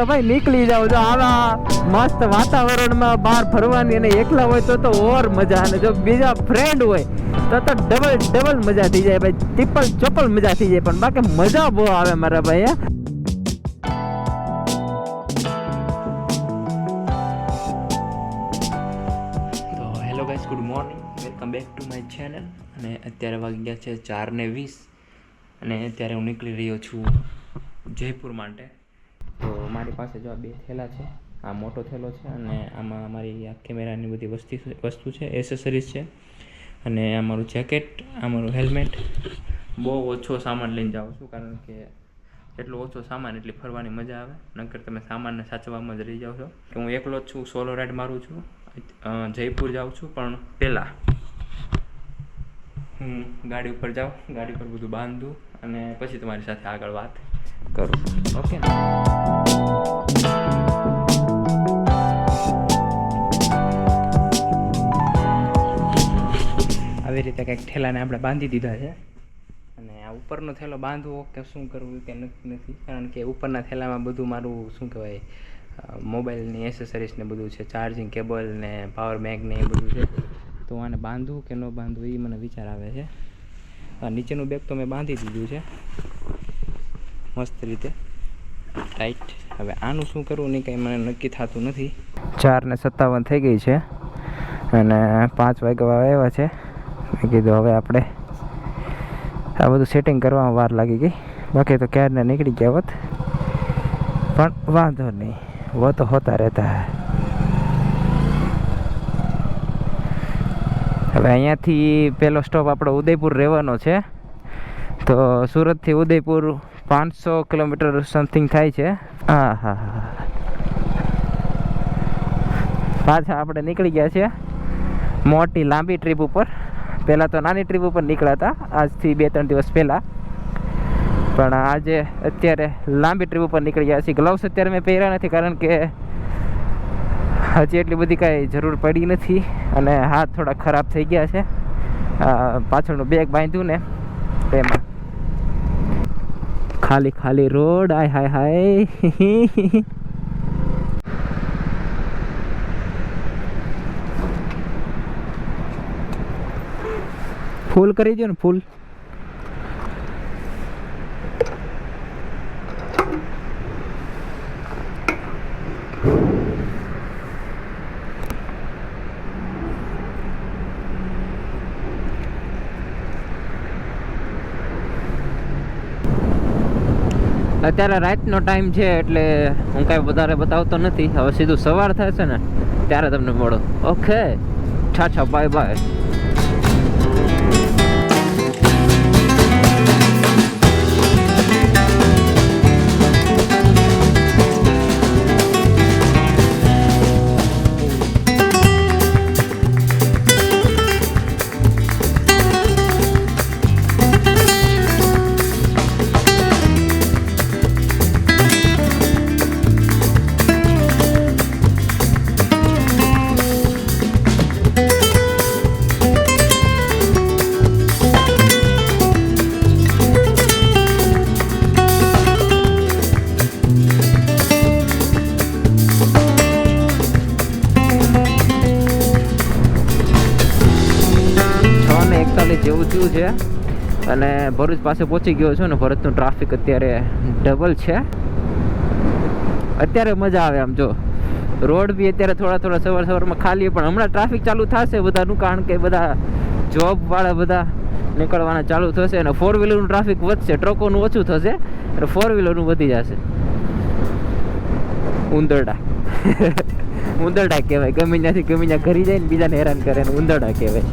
તો ભાઈ નીકળી જાવ. જો આવા મસ્ત વાતાવરણમાં બહાર ફરવાની અને એકલા હોય તો ઓર મજા, અને જો બીજા ફ્રેન્ડ હોય તો ડબલ મજા થઈ જાય ભાઈ, ટ્રિપલ ચોપલ મજા થઈ જાય. પણ બાકી મજા બહુ આવે મારા ભાઈ. તો hello guys, good morning, welcome back to my channel. અને અત્યારે વાગી ગયા છે 4:20 અને અત્યારે હું નીકળી રહ્યો છું જયપુર માટે. તો મારી પાસે જો આ બે થેલા છે, આ મોટો થેલો છે અને આમાં મારી આ કેમેરાની બધી વસ્તુ છે, એસેસરીઝ છે, અને આ મારું જેકેટ, આ મારું હેલ્મેટ. બહુ ઓછો સામાન લઈને જાઉં છું, કારણ કે એટલો ઓછો સામાન એટલી ફરવાની મજા આવે. નકર તમે સામાનને સાચવવામાં જ રહી જાઓ છો. કે હું એકલો જ છું, સોલો રાઈડ મારું છું, જયપુર જાઉં છું. પણ પહેલાં હું ગાડી ઉપર જાઉં, ગાડી પર બધું બાંધું અને પછી તમારી સાથે આગળ વાત કરું. ઓકે ને? આવી રીતે કંઈક ઠેલાને આપણે બાંધી દીધા છે. અને આ ઉપરનો થેલો બાંધવો કે શું કરવું કે નક્કી નથી, કારણ કે ઉપરના થેલામાં બધું મારું શું કહેવાય, મોબાઈલની એસેસરીઝ ને બધું છે, ચાર્જિંગ કેબલ ને પાવર બેંક ને એ બધું છે. તો આને બાંધવું કે ન બાંધવું એ મને વિચાર આવે છે. નીચેનું બેગ તો મેં બાંધી દીધું છે મસ્ત રીતે ટાઈટ. હવે આનું શું કરવું નહીં કંઈ મને નક્કી થતું નથી. 4:57 થઈ ગઈ છે અને 5 વાગ્યા આવ્યા છે. મેં કીધું હવે આપણે આ બધું સેટિંગ કરવામાં વાર લાગી ગઈ, બાકી તો ક્યારના નીકળી ગયા હોત. પણ વાંધો નહીં, વો તો હોતા રહેતા હૈ. હવે અહીંયાથી પહેલો સ્ટોપ આપણો ઉદયપુર રહેવાનો છે. તો સુરતથી ઉદયપુર 500 કિલોમીટર સમથિંગ થાય છે. હા, પાછા આપણે નીકળી ગયા છે મોટી લાંબી ટ્રીપ ઉપર. પહેલાં તો નાની ટ્રીપ ઉપર નીકળ્યા હતા આજથી 2-3 દિવસ પહેલાં, પણ આજે અત્યારે લાંબી ટ્રીપ ઉપર નીકળી ગયા છીએ. ગ્લવ્સ અત્યારે મેં પહેર્યા નથી, કારણ કે હજી એટલી બધી કાંઈ જરૂર પડી નથી અને હાથ થોડા ખરાબ થઈ ગયા છે. પાછળનું બેગ બાંધ્યું ને તેમાં. ખાલી રોડ, હાય. ફૂલ કરી દો ને, ફૂલ. અત્યારે રાતનો ટાઈમ છે એટલે હું કાંઈ વધારે બતાવતો નથી. હવે સીધું સવાર થશે ને ત્યારે તમને મળો. Okay, Tata, bye bye. જેવું થયું છે અને ભરૂચ પાસે પહોંચી ગયો છું ને. ભરૂચનું ટ્રાફિક અત્યારે ડબલ છે. અત્યારે મજા આવે આમ, જો રોડ બી અત્યારે થોડા સવારમાં ખાલી, પણ હમણાં ટ્રાફિક ચાલુ થશે બધાનું, કારણ કે બધા જોબ વાળા બધા નીકળવાના ચાલુ થશે અને 4 વ્હીલરનું ટ્રાફિક વધશે, ટ્રકોનું ઓછું થશે અને 4 વ્હીલરનું વધી જશે. ઉંદરડા કહેવાય, ગમે ત્યાંથી ઘરી જાય ને બીજાને હેરાન કરે ને ઉંદરડા કહેવાય.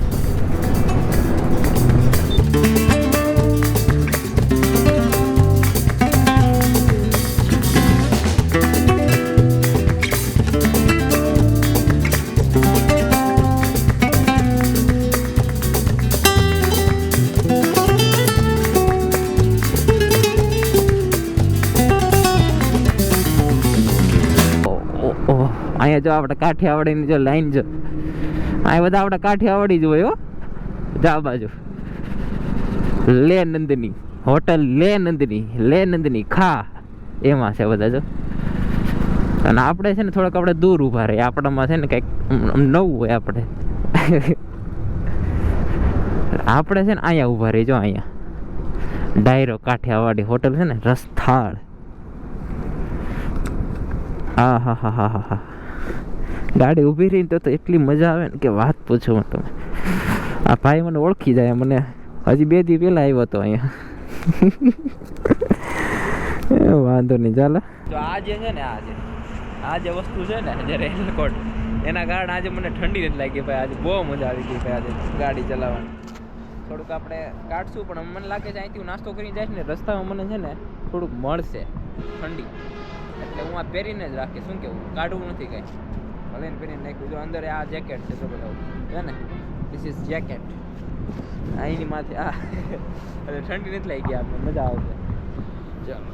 અહીંયા જો આપણે કાઠિયાવાડીની જો લાઈન જો, અહીંયા બધા આપણે કાઠિયાવાડી જ હોય હો. જા બાજુ લે નંદની હોટલ, લે નંદની ખા, એમાં છે બધા જો. અને આપણે છે ને થોડાક આપણે દૂર ઊભા રહીએ, આપણામાં છે ને કંઈક નવું હોય. આપણે આપણે છે ને અહીંયા ઊભા રહીએ. જો અહીંયા ડાયરો કાઠિયાવાડી હોટલ છે ને, રસથાળ. હા હા હા હા હા હા. ગાડી ઊભી રહી તો એટલી મજા આવે ને કે વાત પૂછો તમે. આ ભાઈ મને ઓળખી જાય, મને હજી 2 દી પહેલા આવ્યો હતો અહીંયા. વાંધો નહીં, ચાલો. તો આ જે છે ને, આ જે વસ્તુ છે ને, જે રેનકોટ, એના કારણે આજે મને ઠંડી નથી લાગી ભાઈ. આજે બહુ મજા આવી ગઈ ભાઈ આજે ગાડી ચલાવવાની. થોડુંક આપણે કાઢશું, પણ મને લાગે છે અહીંથી નાસ્તો કરીને જાય ને રસ્તામાં મને છે ને થોડુંક મળશે ઠંડી, એટલે હું આ પહેરીને જ રાખીશ. શું કેવું, કાઢવું નથી કંઈ, ભલે ને પહેરીને નાખ્યું. જો અંદર આ જેકેટ છે તો બધા છે ને, ધીસ ઇઝ જેકેટ. અહીંની માથે આ એટલે ઠંડી નથી લાગી, આપણે મજા આવશે. ચાલો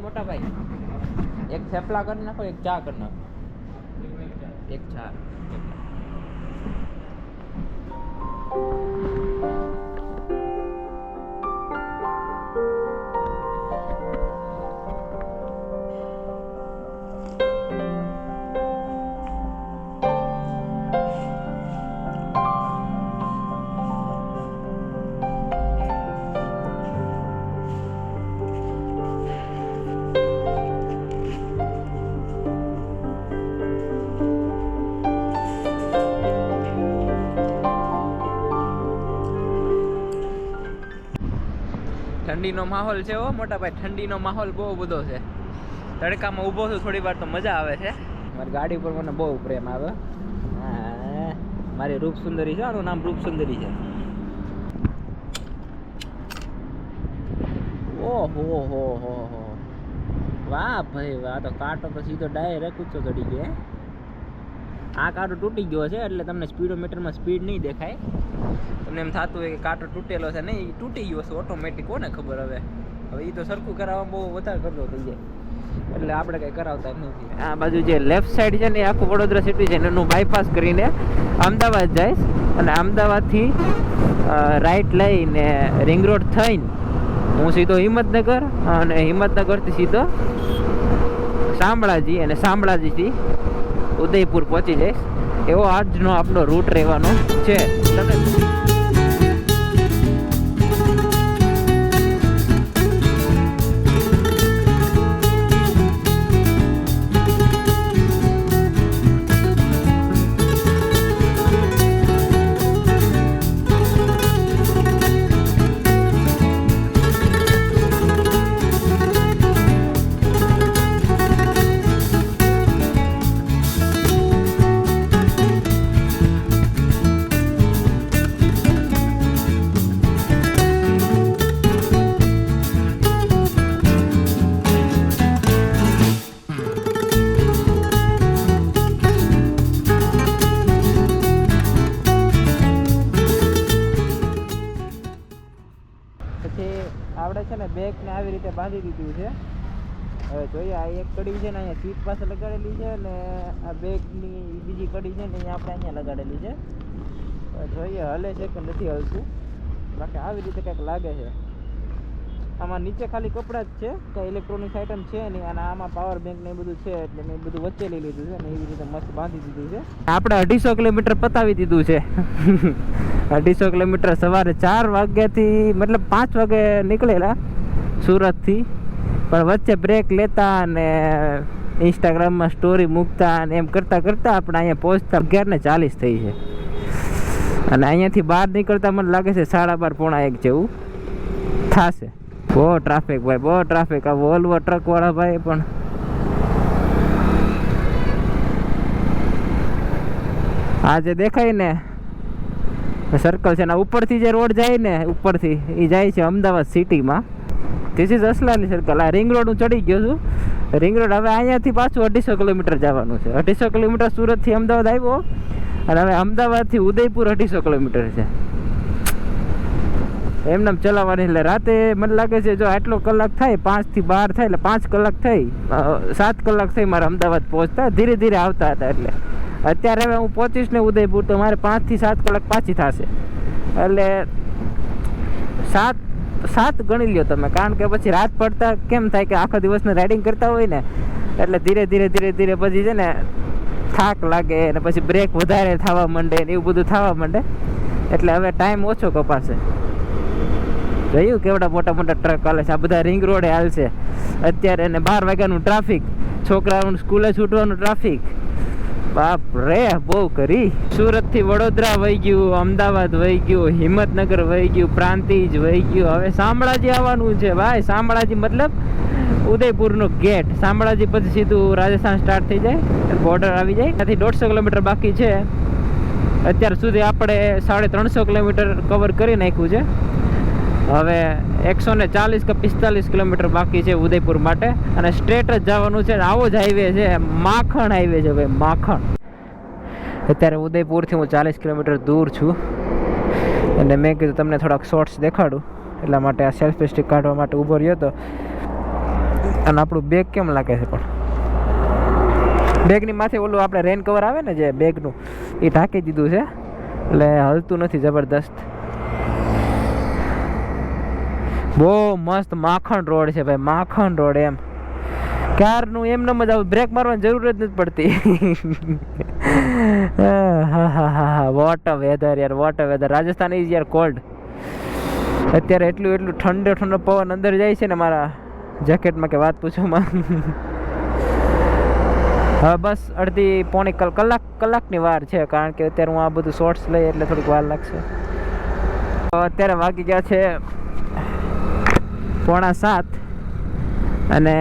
મોટા ભાઈ, એક થેપલા કરી નાખો, એક ચા કરી નાખો, એક ચા. ઠંડીનો માહોલ છે હો મોટા ભાઈ, ઠંડીનો માહોલ બહુ બધો છે. તડકામાં ઊભો છું થોડી વાર તો મજા આવે છે. મારી ગાડી ઉપર મને બહુ પ્રેમ આવે. મારી રૂપ સુંદરી છે, આનું નામ રૂપ સુંદરી છે. ઓહો હો હો હો, વાહ ભાઈ વાહ. તો કાંટો તો સીધો ડાયરેક્ટ ઊંચો ચડી ગયો. આ કાંટો તૂટી ગયો છે એટલે તમને સ્પીડોમીટરમાં સ્પીડ નહીં દેખાય. તમને એમ થતું હોય કે કાંટો તૂટેલો છે, નહીં, તૂટી ગયો છે ઓટોમેટિક. કોને ખબર હવે એ તો સરખું કરાવવામાં બહુ વધારે ખર્ચો થઈ જાય, એટલે આપણે કંઈ કરાવતા નથી. આ બાજુ જે લેફ્ટ સાઈડ છે ને, આખું વડોદરા સિટી છે ને, એનું બાયપાસ કરીને અમદાવાદ જઈશ, અને અમદાવાદથી રાઈટ લઈને રિંગ રોડ થઈને હું સીધો હિંમતનગર, અને હિંમતનગરથી સીધો શામળાજી, અને શામળાજીથી ઉદયપુર પહોંચી જઈશ. એવો આજનો આપણો રૂટ રહેવાનો છે. તમે આપણે છે ને બેગને આવી રીતે બાંધી દીધું છે. હવે જોઈએ, આ એક કડી છે ને અહીંયા સીટ પાસે લગાડેલી છે, અને આ બેગની બીજી કડી છે ને અહીંયા આપણે અહીંયા લગાડેલી છે. જોઈએ હલે છે કે નથી હલતું, બાકી આવી રીતે કંઈક લાગે છે. આમાં નીચે ખાલી કપડાં જ છે, કંઈ ઇલેક્ટ્રોનિક્સ આઇટમ છે નહીં, અને આમાં પાવર બેંક ને એ બધું છે, એટલે મેં બધું વચ્ચે લઈ લીધું છે, અને એવી રીતે મસ્ત બાંધી દીધું છે. આપણે 250 કિલોમીટર પતાવી દીધું છે. 250 કિલોમીટર સવારે 4 વાગ્યાથી, મતલબ 5 વાગે નીકળેલા સુરતથી, પણ વચ્ચે બ્રેક લેતા અને ઇન્સ્ટાગ્રામમાં સ્ટોરી મૂકતા અને એમ કરતાં કરતાં આપણે અહીંયા પહોંચતા 11:40 થઈ છે. અને અહીંયાથી બહાર નીકળતા મને લાગે છે 12:30 પોણા 1 જેવું થશે. બહુ ટ્રાફિક ભાઈ, બહુ ટ્રાફિક. આ વોલ્વો ટ્રકવાળા ભાઈ પણ આ જે દેખાય ને સર્કલ છે ને, ઉપરથી જે રોડ જાય ને, ઉપરથી એ જાય છે અમદાવાદ સિટીમાં. This is Aslali circle. આ રિંગ રોડ હું ચડી ગયો છું. રિંગ રોડ હવે અહીંયાથી પાછું 250 કિલોમીટર જવાનું છે. 250 કિલોમીટર સુરતથી અમદાવાદ આવ્યો, અને હવે અમદાવાદથી ઉદયપુર 250 કિલોમીટર છે. એમને ચલાવવાની. એટલે રાતે મને લાગે છે જો આટલો કલાક થાય 5 થી 12 થાય એટલે 5 કલાક થઈ 7 કલાક થઈ મારે અમદાવાદ પહોંચતા. ધીરે ધીરે આવતા હતા. એટલે અત્યારે હવે હું પહોંચીશ ને ઉદયપુર તો મારે 5 થી 7 કલાક પાછી થશે. એટલે 7 ગણી લ્યો તમે. કારણ કે પછી રાત પડતા કેમ થાય કે આખા દિવસને રાઇડિંગ કરતા હોય ને એટલે ધીરે ધીરે પછી છે ને થાક લાગે ને પછી બ્રેક વધારે થવા માંડે ને એવું બધું થવા માંડે. એટલે હવે ટાઈમ ઓછો કપાશે. જોયું કેવડા મોટા મોટા ટ્રક હાલે છે. આ બધા રિંગ રોડે હાલશે અત્યારે. ને 12 વાગ્યાનું ટ્રાફિક, છોકરાઓનું સ્કૂલે છૂટવાનું ટ્રાફિક. બાપ રે બહુ કરી. સુરતથી વડોદરા વહી ગયું, અમદાવાદ વહી ગયું, હિંમતનગર વહી ગયું, પ્રાંતિજ વહી ગયું. હવે શામળાજી આવવાનું છે ભાઈ. શામળાજી મતલબ ઉદયપુરનો ગેટ. શામળાજી પછી સીધું રાજસ્થાન સ્ટાર્ટ થઈ જાય, બોર્ડર આવી જાય. ત્યાંથી 150 કિલોમીટર બાકી છે. અત્યાર સુધી આપણે 350 કિલોમીટર કવર કરી નાખ્યું છે. હવે 140 કે 45 કિલોમીટર બાકી છે ઉદયપુર માટે. અને સ્ટ્રેટ જ જવાનું છે. આવો જ હાઈવે છે, માખણ હાઈવે છે ભાઈ, માખણ. અત્યારે ઉદયપુરથી હું 40 કિલોમીટર દૂર છું. અને મેં કીધું તમને થોડાક શોર્ટ્સ દેખાડું, એટલા માટે આ સેલ્ફી સ્ટિક કાઢવા માટે ઊભો રહ્યો હતો. અને આપણું બેગ કેમ લાગે છે પણ બેગની માથે ઓલું આપણે રેન કવર આવે ને જે બેગનું, એ ઢાંકી દીધું છે એટલે હલતું નથી. જબરદસ્ત બહુ મસ્ત માખણ રોડ છે ભાઈ, માખણ રોડ. એમ ક્યારનું એમને જ આવું બ્રેક મારવાની જરૂર જ નથી પડતી. વોટ અ વેધર યાર, what a weather. Rajasthan is યાર કોલ્ડ. અત્યારે એટલું ઠંડો પવન અંદર જાય છે ને મારા જેકેટમાં કે વાત પૂછોમાં. હવે બસ અડધી પોણી કલાકની વાર છે. કારણ કે અત્યારે હું આ બધું શોર્ટ્સ લઈ એટલે થોડીક વાર લાગશે. અત્યારે વાગી ગયા છે 6:45 અને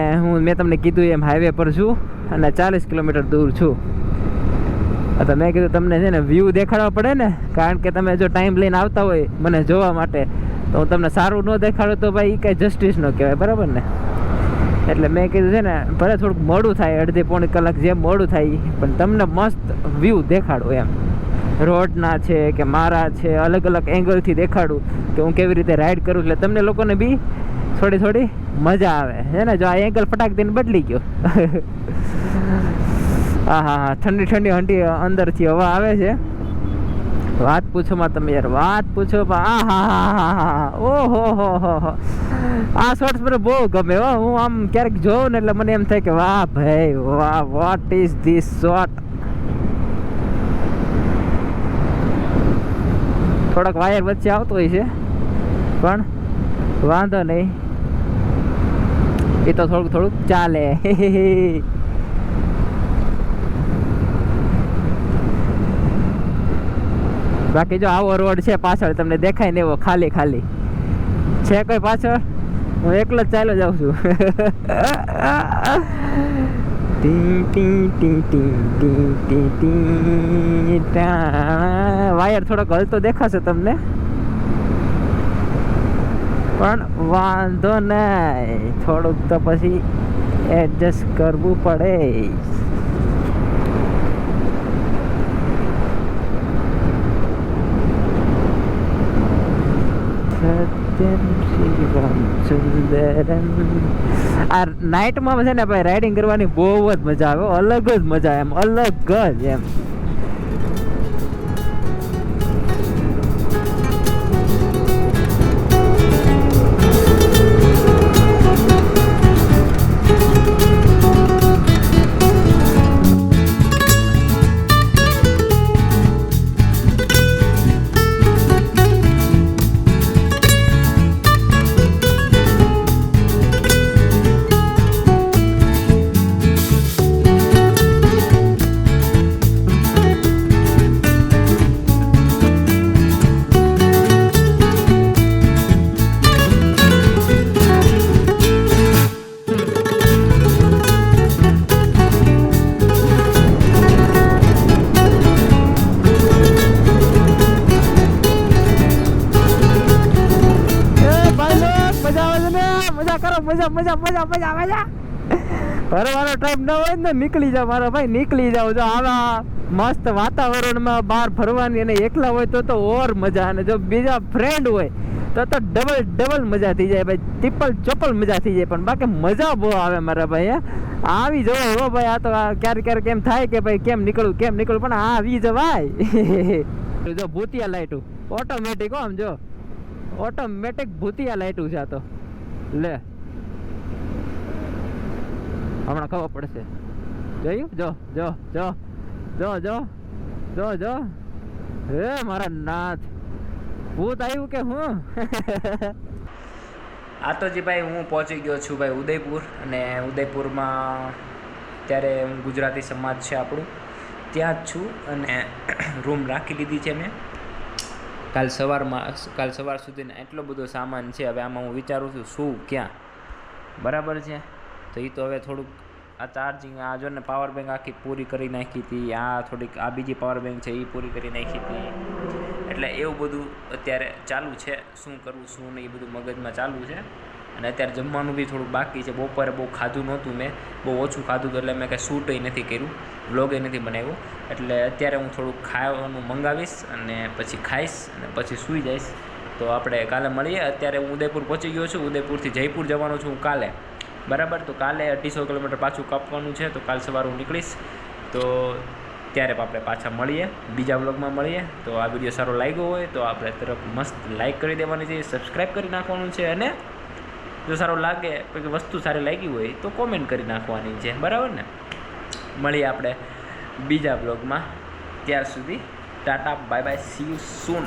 મેં તમને કીધું એમ હાઈવે પર છું અને 40 કિલોમીટર દૂર છું. તો મેં કીધું તમને છે ને વ્યૂ દેખાડવા પડે ને. કારણ કે તમે જો ટાઈમ લઈને આવતા હોય મને જોવા માટે તો હું તમને સારું ન દેખાડું તો ભાઈ એ કાંઈ જસ્ટિસ ન કહેવાય, બરાબર ને. એટલે મેં કીધું છે ને ભલે થોડુંક મોડું થાય, અડધી પોણી કલાક જેમ મોડું થાય પણ તમને મસ્ત વ્યૂ દેખાડું એમ. રોડના છે કે મારા છે, અલગ અલગ એંગલથી દેખાડું કે હું કેવી રીતે રાઈડ કરું. એટલે તમને લોકોને બી થોડી મજા આવે છે ને. જો આ એંગલ ફટાક દઈને બદલી ગયો. હા ઠંડી હંડી અંદરથી હવા આવે છે. વાત પૂછોમાં તમે યાર, વાત પૂછો. ઓહો હો. આ શોર્ટ્સ મને બહુ ગમે હો. હું આમ ક્યારેક જોઉં ને એટલે મને એમ થાય કે વાહ ભાઈ વાહ, વોટ ઇઝ ધીસ શોટ. થોડાક વાયર વચ્ચે આવતો હોય છે પણ વાંધો નહીં, એ તો થોડુંક ચાલે. બાકી જો આવો રોડ છે પાછળ તમને દેખાય ને એવો ખાલી છે કોઈ પાછળ. હું એકલો જ ચાલ્યો જાઉં છું. વાયર થોડોક હલતો દેખાશે તમને પણ વાંધો નહીં, થોડુંક તો પછી એડજસ્ટ કરવું પડે. આ નાઇટમાં છે ને ભાઈ રાઇડિંગ કરવાની બહુ જ મજા આવે, અલગ જ મજા, એમ અલગ જ એમ. મજા ફરવાનો ટાઈમ ન હોય ને નીકળી જાવ મારા ભાઈ, નીકળી જાવ. જો આવા મસ્ત વાતાવરણમાં બહાર ફરવાની અને એકલા હોય તો ઓર મજા. અને જો બીજા ફ્રેન્ડ હોય તો ડબલ મજા થઈ જાય ભાઈ, ટ્રિપલ ચોપલ મજા થઈ જાય. પણ બાકી મજા બહુ આવે મારા ભાઈ. આવી જવાય હો ભાઈ. આ તો ક્યારેક એમ થાય કે ભાઈ કેમ નીકળું પણ આવી જવાય. જો ભૂતિયા લાઈટું ઓટોમેટિક, આમ જો ઓટોમેટિક ભૂતિયા લાઈટું છે આ તો. લે હમણાં ખબર પડશે. જોયું? જો જો જો જો જો જો જો હે મારા નાથ, ભૂત આવ્યું કે હું? આ તો જી ભાઈ હું પહોંચી ગયો છું ભાઈ ઉદયપુર. અને ઉદયપુરમાં ત્યારે હું ગુજરાતી સમાજ છે આપણું, ત્યાં જ છું. અને રૂમ રાખી લીધી છે મેં. કાલ સવાર સુધીનો એટલો બધો સામાન છે. હવે આમાં હું વિચારું છું શું ક્યાં, બરાબર છે. તો એ તો હવે થોડુંક આ ચાર્જિંગ, આ જો ને પાવર બેંક આખી પૂરી કરી નાખી હતી. આ થોડીક આ બીજી પાવર બેંક છે એ પૂરી કરી નાખી હતી. એટલે એવું બધું અત્યારે ચાલુ છે. શું કરવું શું નહીં એ બધું મગજમાં ચાલુ છે. અને અત્યારે જમવાનું બી થોડુંક બાકી છે. બપોરે બહુ ખાધું નહોતું મેં, બહુ ઓછું ખાધું હતું. એટલે મેં કાંઈ શૂટય નથી કર્યું, વ્લોગય નથી બનાવ્યો. એટલે અત્યારે હું થોડુંક ખાવાનું મંગાવીશ અને પછી ખાઈશ અને પછી સૂઈ જઈશ. તો આપણે કાલે મળીએ. અત્યારે હું ઉદયપુર પહોંચી ગયો છું. ઉદયપુરથી જયપુર જવાનો છું હું કાલે, બરાબર. તો કાલે 250 કિલોમીટર પાછું કાપવાનું છે. તો કાલ સવારે હું નીકળીશ. તો ત્યારે આપણે પાછા મળીએ, બીજા વ્લોગમાં મળીએ. તો આ વિડીયો સારો લાગ્યો હોય તો આપણે તરફ મસ્ત લાઈક કરી દેવાની છે, સબસ્ક્રાઈબ કરી નાખવાનું છે. અને જો સારો લાગે કે વસ્તુ સારી લાગી હોય તો કોમેન્ટ કરી નાખવાની છે, બરાબર ને. મળીએ આપણે બીજા વ્લોગમાં. ત્યાર સુધી Tata bye bye, C you soon.